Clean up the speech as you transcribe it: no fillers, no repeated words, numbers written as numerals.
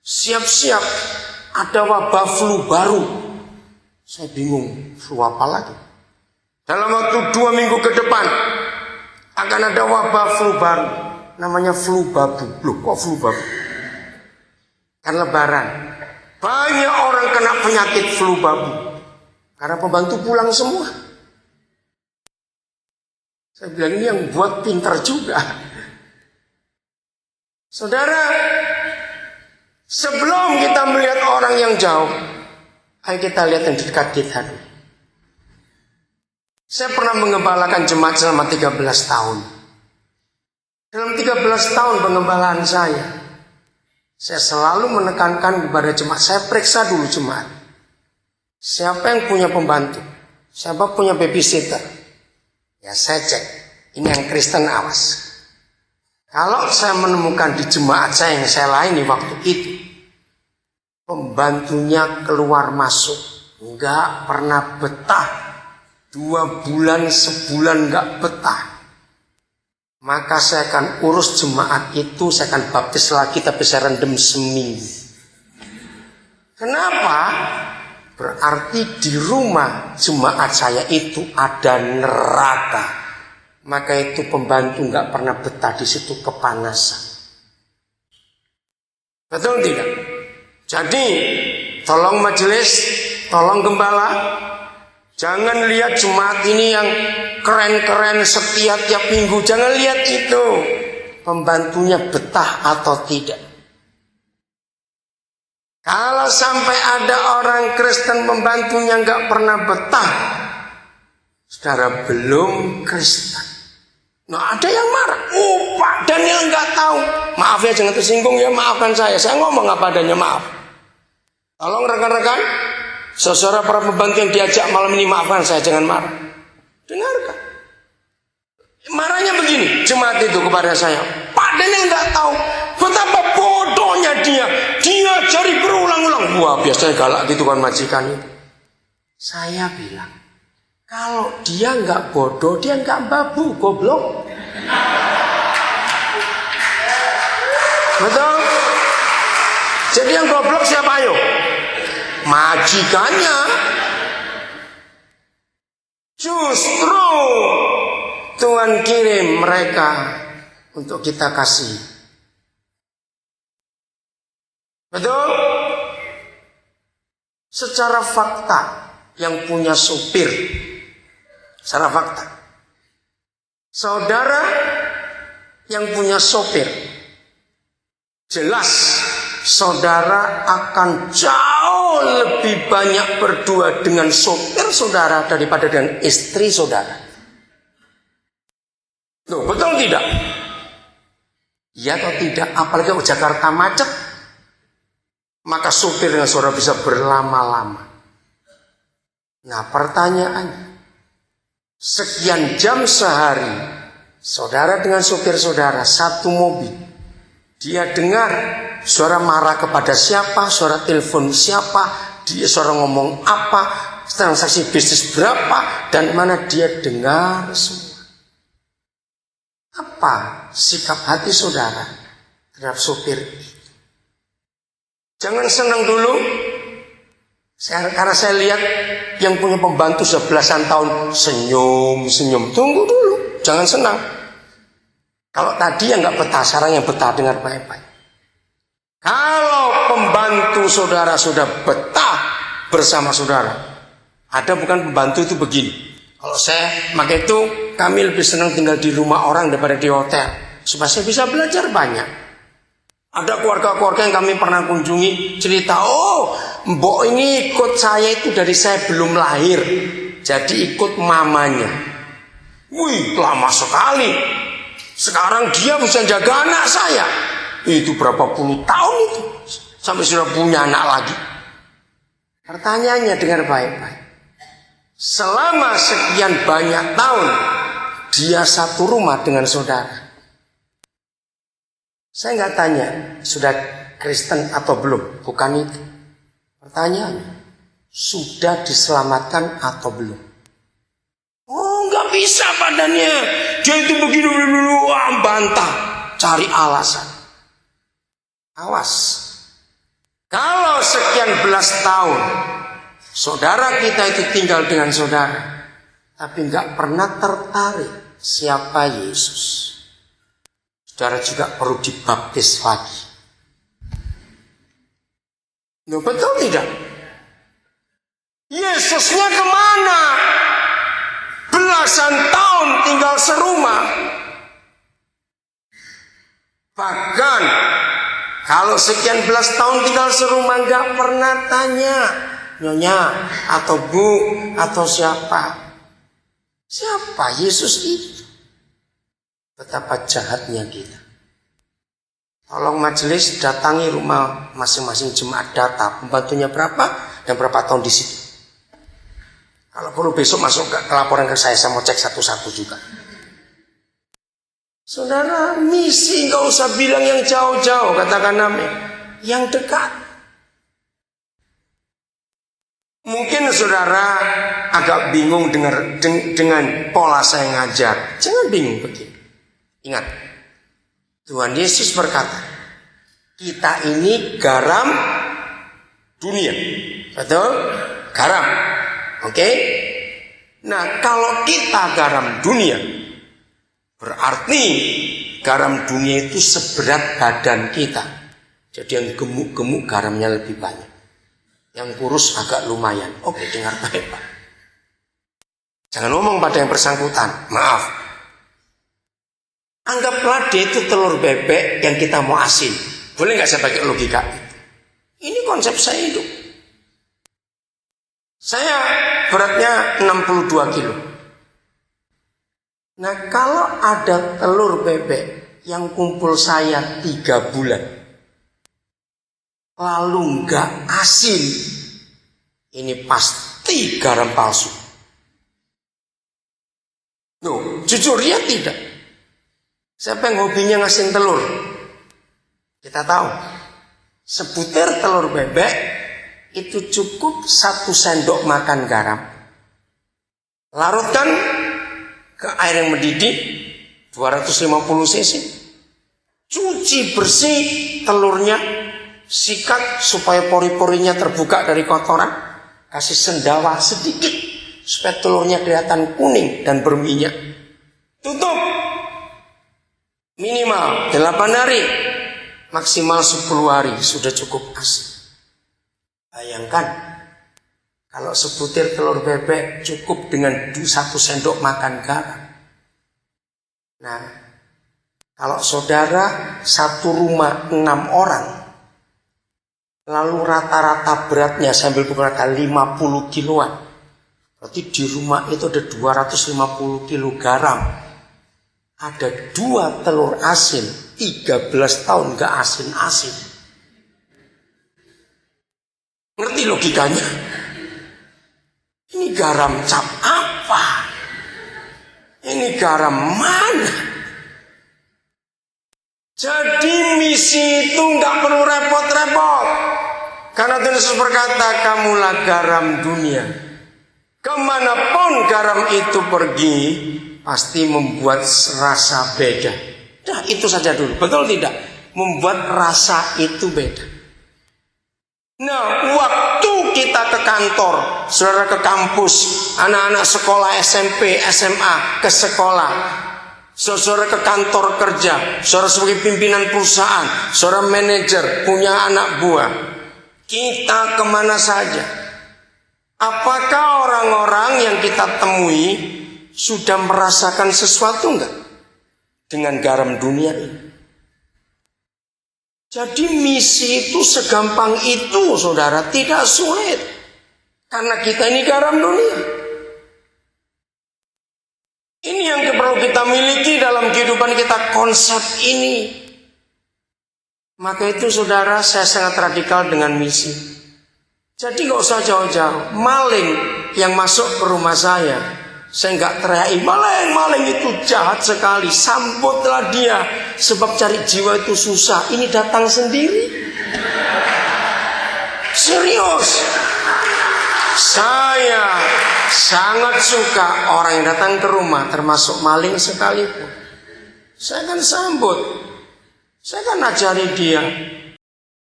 Siap-siap ada wabah flu baru. Saya bingung, flu apa lagi? Dalam waktu 2 minggu ke depan akan ada wabah flu baru. Namanya flu babu. Loh, kok flu babu? Kan lebaran. Banyak orang kena penyakit flu babu. Karena pembantu pulang semua. Saya bilang ini yang buat pintar juga. Saudara, sebelum kita melihat orang yang jauh, ayo kita lihat yang dekat kita dulu. Saya pernah mengembalakan jemaat selama 13 tahun. Dalam 13 tahun pengembalaan saya selalu menekankan kepada jemaat, saya periksa dulu jemaat. Siapa yang punya pembantu? Siapa punya babysitter? Ya saya cek, ini yang Kristen awas. Kalau saya menemukan di jemaat saya yang saya layani waktu itu, pembantunya keluar masuk, enggak pernah betah, 2 bulan, sebulan enggak betah, maka saya akan urus jemaat itu, saya akan baptis lagi, tapi saya rendam seminggu. Kenapa? Berarti di rumah jemaat saya itu ada neraka. Maka itu pembantu nggak pernah betah di situ, kepanasan. Betul tidak? Jadi tolong majelis, tolong gembala, jangan lihat jemaat ini yang keren-keren setia tiap minggu. Jangan lihat itu, pembantunya betah atau tidak. Kalau sampai ada orang Kristen pembantunya nggak pernah betah, saudara belum Kristen. Nah ada yang marah, Pak Daniel nggak tahu. Maaf ya, jangan tersinggung ya, maafkan saya ngomong apa adanya, maaf. Tolong rekan-rekan, saudara para pembantu yang diajak malam ini, maafkan saya, jangan marah. Dengarkan. Marahnya begini, jemaat itu kepada saya, Pak Daniel nggak tahu betapa bodohnya dia cari berulang-ulang. Wah biasanya galak gitu kan majikan itu. Saya bilang, kalau dia nggak bodoh, dia nggak babu, goblok. Betul? Jadi yang goblok siapa ayo? Majikannya. Justru Tuhan kirim mereka untuk kita kasih. Betul? Secara fakta, yang punya supir, secara fakta, saudara yang punya sopir, jelas saudara akan jauh lebih banyak berdua dengan sopir saudara daripada dengan istri saudara. Tuh, betul tidak? Ya atau tidak? Apalagi kalau Jakarta macet, maka supir dengan saudara bisa berlama-lama. Nah pertanyaannya, sekian jam sehari saudara dengan supir saudara satu mobil, dia dengar suara marah kepada siapa, suara telepon siapa, dia suara ngomong apa, transaksi bisnis berapa, dan mana dia dengar semua. Apa sikap hati saudara terhadap supir itu? Jangan senang dulu. Karena saya lihat yang punya pembantu sudah belasan tahun senyum. Tunggu dulu, jangan senang. Kalau tadi yang nggak betah, sekarang yang betah, dengar baik-baik. Kalau pembantu saudara sudah betah bersama saudara, ada bukan pembantu itu begini. Kalau saya maka itu kami lebih senang tinggal di rumah orang daripada di hotel, supaya saya bisa belajar banyak. Ada keluarga-keluarga yang kami pernah kunjungi cerita, mbok ini ikut saya itu dari saya belum lahir, jadi ikut mamanya. Wih, lama sekali. Sekarang dia bisa jaga anak saya. Itu berapa puluh tahun itu, sampai sudah punya anak lagi. Pertanyaannya dengar baik-baik. Selama sekian banyak tahun dia satu rumah dengan saudara. Saya nggak tanya sudah Kristen atau belum, bukan itu. Pertanyaannya, sudah diselamatkan atau belum? Oh, nggak bisa padanya. Dia itu begini dulu, bantah, cari alasan. Awas, sekian belas tahun saudara kita itu tinggal dengan saudara, tapi nggak pernah tertarik siapa Yesus, saudara juga perlu dibaptis lagi. Loh, betul tidak? Yesusnya kemana? Belasan tahun tinggal serumah. Bahkan kalau sekian belas tahun tinggal serumah nggak pernah tanya nyonya atau bu atau siapa Yesus itu. Betapa jahatnya kita. Tolong majelis datangi rumah masing-masing jemaat, data pembantunya berapa dan berapa tahun di situ. Kalau perlu besok masuk ke laporan ke saya mau cek satu-satu juga. Saudara, misi nggak usah bilang yang jauh-jauh, katakan amin. Yang dekat. Mungkin saudara agak bingung dengan pola saya ngajar. Jangan bingung begini. Ingat, Tuhan Yesus berkata, kita ini garam dunia. Betul? Garam. Oke? Nah, kalau kita garam dunia, berarti garam dunia itu seberat badan kita. Jadi yang gemuk-gemuk garamnya lebih banyak. Yang kurus agak lumayan. Oke, dengar baik Pak. Jangan ngomong pada yang bersangkutan. Maaf. Anggaplah dia itu telur bebek yang kita mau asin. Boleh nggak saya pakai logika itu? Ini konsep saya hidup. Saya beratnya 62 kilo. Nah, kalau ada telur bebek yang kumpul saya 3 bulan, lalu nggak asin, ini pasti garam palsu. Loh, jujur ya tidak. Siapa yang hobinya ngasin telur? Kita tahu, sebutir telur bebek itu cukup 1 sendok makan garam. Larutkan ke air yang mendidih 250 cc. Cuci bersih telurnya, sikat supaya pori-porinya terbuka dari kotoran. Kasih sendawa sedikit supaya telurnya kelihatan kuning dan berminyak. Tutup. Minimal 8 hari, maksimal 10 hari sudah cukup asin. Bayangkan kalau sebutir telur bebek cukup dengan 1 sendok makan garam. Nah, kalau saudara satu rumah 6 orang, lalu rata-rata beratnya sambil pukul rata 50 kiloan, berarti di rumah itu ada 250 kilo garam. Ada 2 telur asin, 13 tahun gak asin-asin. Ngerti logikanya? Ini garam cap apa? Ini garam mana? Jadi misi itu gak perlu repot-repot. Karena Tuhan Yesus berkata, kamulah garam dunia. Kemanapun garam itu pergi, pasti membuat rasa beda. Nah, itu saja dulu. Betul tidak? Membuat rasa itu beda. Nah, waktu kita ke kantor, saudara ke kampus, anak-anak sekolah SMP, SMA, ke sekolah, saudara ke kantor kerja, saudara sebagai pimpinan perusahaan, saudara manajer, punya anak buah, kita kemana saja. Apakah orang-orang yang kita temui sudah merasakan sesuatu enggak dengan garam dunia ini? Jadi misi itu segampang itu, saudara, tidak sulit. Karena kita ini garam dunia. Ini yang perlu kita miliki dalam kehidupan kita, konsep ini. Maka itu saudara, saya sangat radikal dengan misi. Jadi gak usah jauh-jauh. Maling yang masuk ke rumah saya nggak teriaki, maling itu jahat sekali, sambutlah dia, sebab cari jiwa itu susah. Ini datang sendiri. Serius. Saya sangat suka orang yang datang ke rumah, termasuk maling sekalipun. Saya akan sambut. Saya akan ajari dia